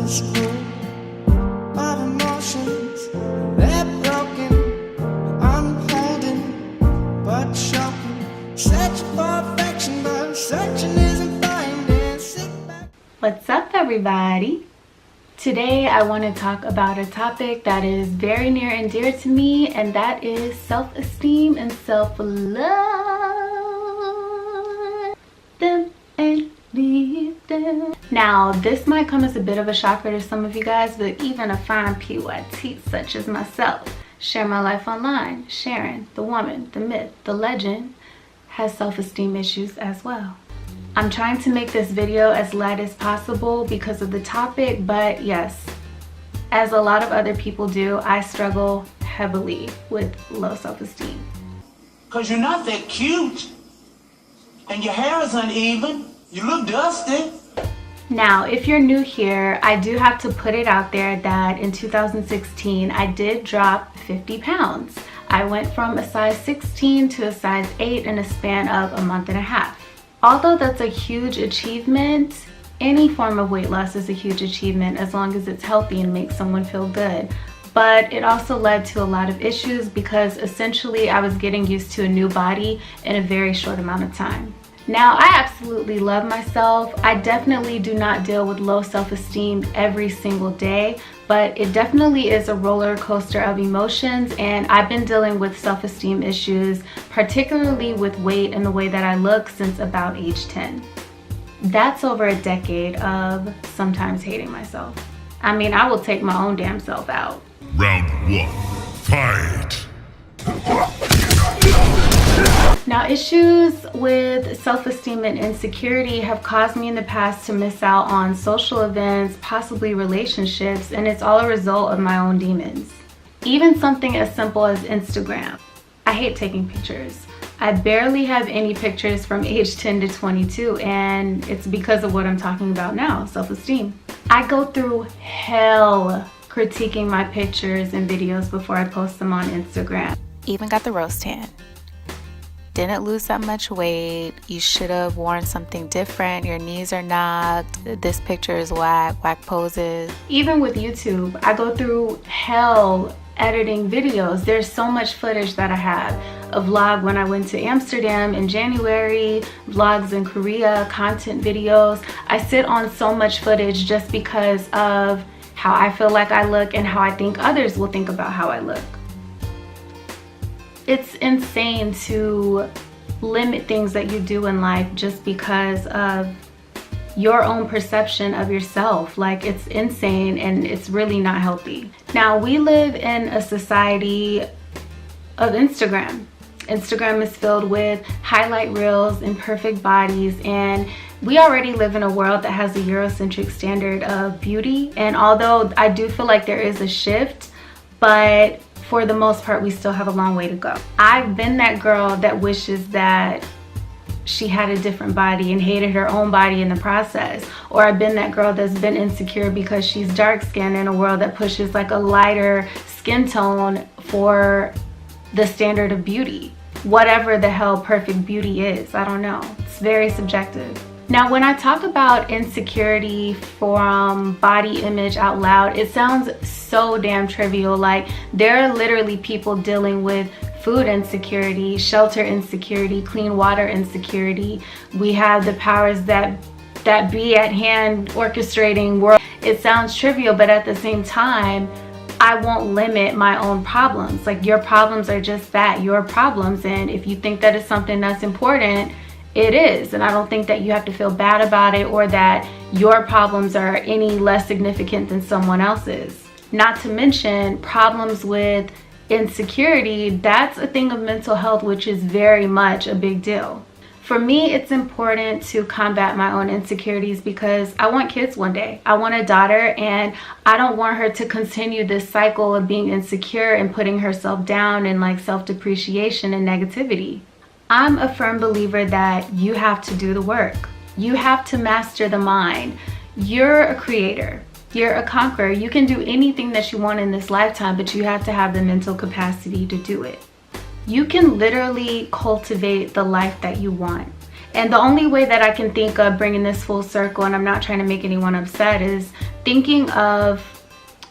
unscrew my emotions. They're broken, I'm holding, but choking. Search for affection, but searching isn't finding. Sit back. What's up, everybody? Today I want to talk about a topic that is very near and dear to me, and that is self-esteem and self-love. Them and leave them. Now, this might come as a bit of a shocker to some of you guys, but even a fine PYT such as myself, share my life online, Sharon, the woman, the myth, the legend, has self-esteem issues as well. I'm trying to make this video as light as possible because of the topic, but yes, as a lot of other people do, I struggle heavily with low self-esteem. Because you're not that cute, and your hair is uneven, you look dusty. Now, if you're new here, I do have to put it out there that in 2016, I did drop 50 pounds. I went from a size 16 to a size 8 in a span of a month and a half. Although that's a huge achievement, any form of weight loss is a huge achievement as long as it's healthy and makes someone feel good. But it also led to a lot of issues because essentially I was getting used to a new body in a very short amount of time. Now, I absolutely love myself. I definitely do not deal with low self-esteem every single day, but it definitely is a roller coaster of emotions, and I've been dealing with self-esteem issues, particularly with weight and the way that I look, since about age 10. That's over a decade of sometimes hating myself. I mean, I will take my own damn self out. Round 1, fight! Now, issues with self-esteem and insecurity have caused me in the past to miss out on social events, possibly relationships, and it's all a result of my own demons. Even something as simple as Instagram. I hate taking pictures. I barely have any pictures from age 10 to 22, and it's because of what I'm talking about now, self-esteem. I go through hell critiquing my pictures and videos before I post them on Instagram. Even got the roast tan. Didn't lose that much weight. You should have worn something different. Your knees are knocked. This picture is whack poses. Even with YouTube, I go through hell editing videos. There's so much footage that I have. A vlog when I went to Amsterdam in January, vlogs in Korea, content videos. I sit on so much footage just because of how I feel like I look and how I think others will think about how I look. It's insane to limit things that you do in life just because of your own perception of yourself. Like, it's insane and it's really not healthy. Now, we live in a society of Instagram. Instagram is filled with highlight reels and perfect bodies, and we already live in a world that has a Eurocentric standard of beauty. And although I do feel like there is a shift, but for the most part, we still have a long way to go. I've been that girl that wishes that she had a different body and hated her own body in the process. Or I've been that girl that's been insecure because she's dark-skinned in a world that pushes like a lighter skin tone for the standard of beauty. Whatever the hell perfect beauty is, I don't know. It's very subjective. Now, when I talk about insecurity from body image out loud, it sounds so damn trivial. Like, there are literally people dealing with food insecurity, shelter insecurity, clean water insecurity. We have the powers that be at hand orchestrating world. It sounds trivial, but at the same time, I won't limit my own problems. Like, your problems are just that, your problems. And if you think that is something that's important, it is. And I don't think that you have to feel bad about it or that your problems are any less significant than someone else's. Not to mention problems with insecurity. That's a thing of mental health, which is very much a big deal. For me, it's important to combat my own insecurities because I want kids one day. I want a daughter, and I don't want her to continue this cycle of being insecure and putting herself down and like self-depreciation and negativity. I'm a firm believer that you have to do the work. You have to master the mind. You're a creator. You're a conqueror. You can do anything that you want in this lifetime, but you have to have the mental capacity to do it. You can literally cultivate the life that you want. And the only way that I can think of bringing this full circle, and I'm not trying to make anyone upset, is thinking of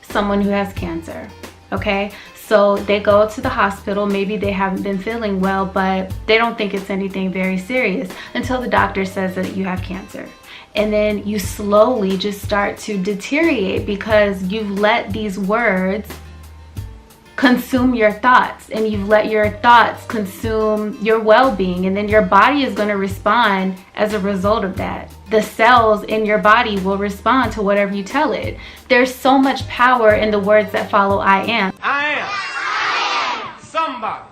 someone who has cancer, okay? So they go to the hospital, maybe they haven't been feeling well, but they don't think it's anything very serious until the doctor says that you have cancer. And then you slowly just start to deteriorate because you've let these words consume your thoughts, and you've let your thoughts consume your well-being, and then your body is going to respond as a result of that. The cells in your body will respond to whatever you tell it. There's so much power in the words that follow I am. I am somebody.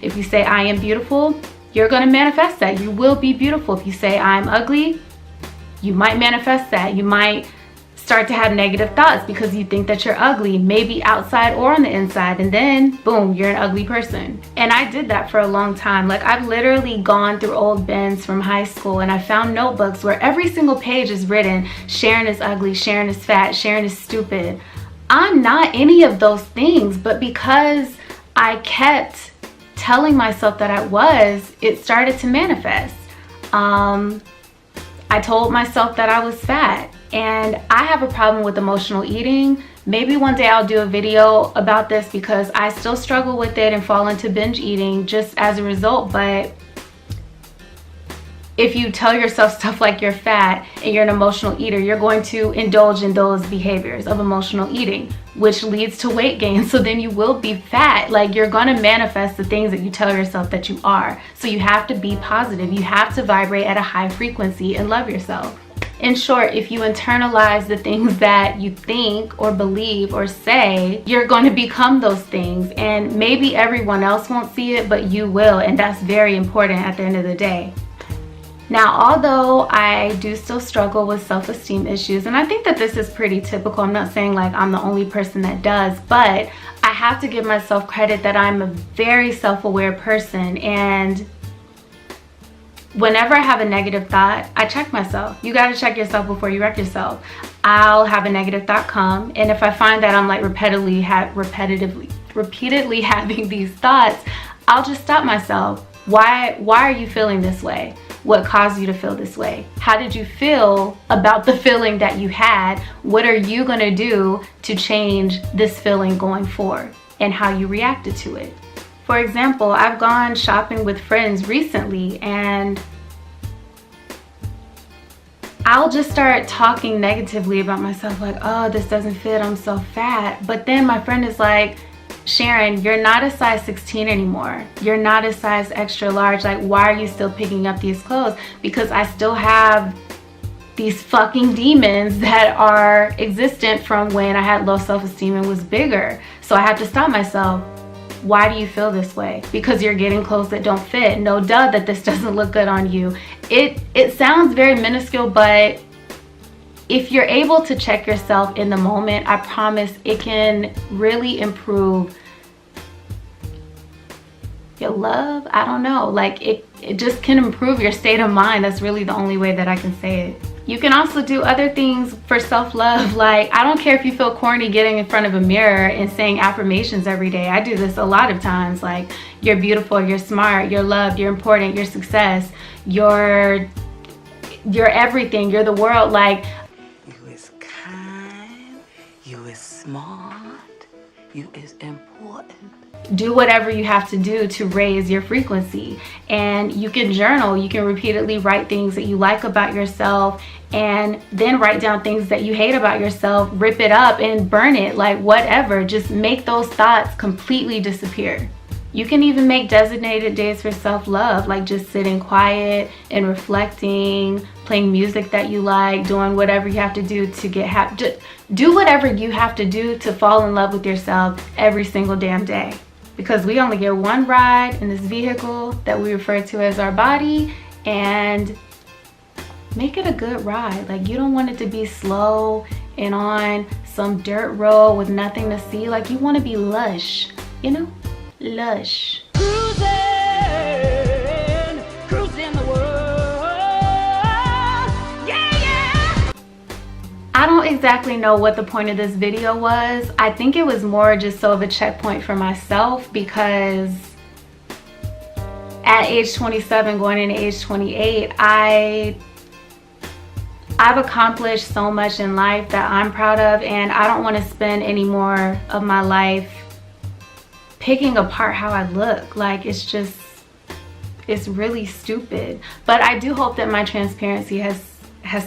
If you say I am beautiful, you're going to manifest that. You will be beautiful. If you say I'm ugly, you might manifest that. You might start to have negative thoughts because you think that you're ugly, maybe outside or on the inside, and then boom, you're an ugly person. And I did that for a long time. Like, I've literally gone through old bins from high school and I found notebooks where every single page is written, Sharon is ugly, Sharon is fat, Sharon is stupid. I'm not any of those things, but because I kept telling myself that I was, it started to manifest. I told myself that I was fat. And I have a problem with emotional eating. Maybe one day I'll do a video about this because I still struggle with it and fall into binge eating just as a result. But if you tell yourself stuff like you're fat and you're an emotional eater, you're going to indulge in those behaviors of emotional eating, which leads to weight gain. So then you will be fat. Like, you're going to manifest the things that you tell yourself that you are. So you have to be positive. You have to vibrate at a high frequency and love yourself. In short, if you internalize the things that you think or believe or say, you're going to become those things. And maybe everyone else won't see it, but you will. And that's very important at the end of the day. Now, although I do still struggle with self-esteem issues, and I think that this is pretty typical, I'm not saying like I'm the only person that does, but I have to give myself credit that I'm a very self-aware person. And whenever I have a negative thought, I check myself. You got to check yourself before you wreck yourself. I'll have a negative thought come, and if I find that I'm like repeatedly having these thoughts, I'll just stop myself. Why are you feeling this way? What caused you to feel this way? How did you feel about the feeling that you had? What are you going to do to change this feeling going forward, and how you reacted to it? For example, I've gone shopping with friends recently and I'll just start talking negatively about myself, like, oh, this doesn't fit, I'm so fat. But then my friend is like, Sharon, you're not a size 16 anymore. You're not a size extra large. Like, why are you still picking up these clothes? Because I still have these fucking demons that are existent from when I had low self-esteem and was bigger. So I have to stop myself. Why do you feel this way? Because you're getting clothes that don't fit. No duh that this doesn't look good on you. It sounds very minuscule, but if you're able to check yourself in the moment, I promise it can really improve your love. I don't know, like it just can improve your state of mind. That's really the only way that I can say it. You can also do other things for self-love. Like, I don't care if you feel corny getting in front of a mirror and saying affirmations every day. I do this a lot of times. Like, you're beautiful, you're smart, you're loved, you're important, you're success, you're everything, you're the world. Like, you is kind, you is smart, you is important. Do whatever you have to do to raise your frequency. And you can journal. You can repeatedly write things that you like about yourself, and then write down things that you hate about yourself, rip it up and burn it, like whatever. Just make those thoughts completely disappear. You can even make designated days for self-love, like just sitting quiet and reflecting, playing music that you like, doing whatever you have to do to get happy. Just do whatever you have to do to fall in love with yourself every single damn day. Because we only get one ride in this vehicle that we refer to as our body, and make it a good ride. Like, you don't want it to be slow and on some dirt road with nothing to see. Like, you want to be lush, you know? Lush. Cruising the world, yeah. I don't exactly know what the point of this video was. I think it was more just so of a checkpoint for myself, because at age 27 going into age 28, I've accomplished so much in life that I'm proud of, and I don't want to spend any more of my life picking apart how I look. Like, it's really stupid. But I do hope that my transparency has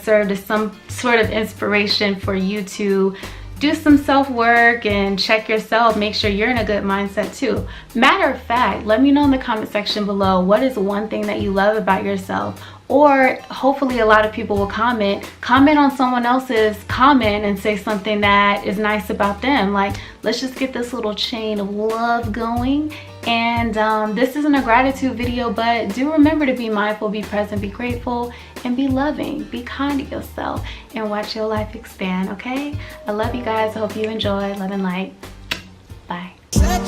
served as some sort of inspiration for you to do some self-work and check yourself. Make sure you're in a good mindset too. Matter of fact, let me know in the comment section below, what is one thing that you love about yourself? Or hopefully a lot of people will comment on someone else's comment and say something that is nice about them. Like, let's just get this little chain of love going. And this isn't a gratitude video, but do remember to be mindful, be present, be grateful, and be loving. Be kind to yourself and watch your life expand, okay? I love you guys. I hope you enjoy. Love and light. Bye. Set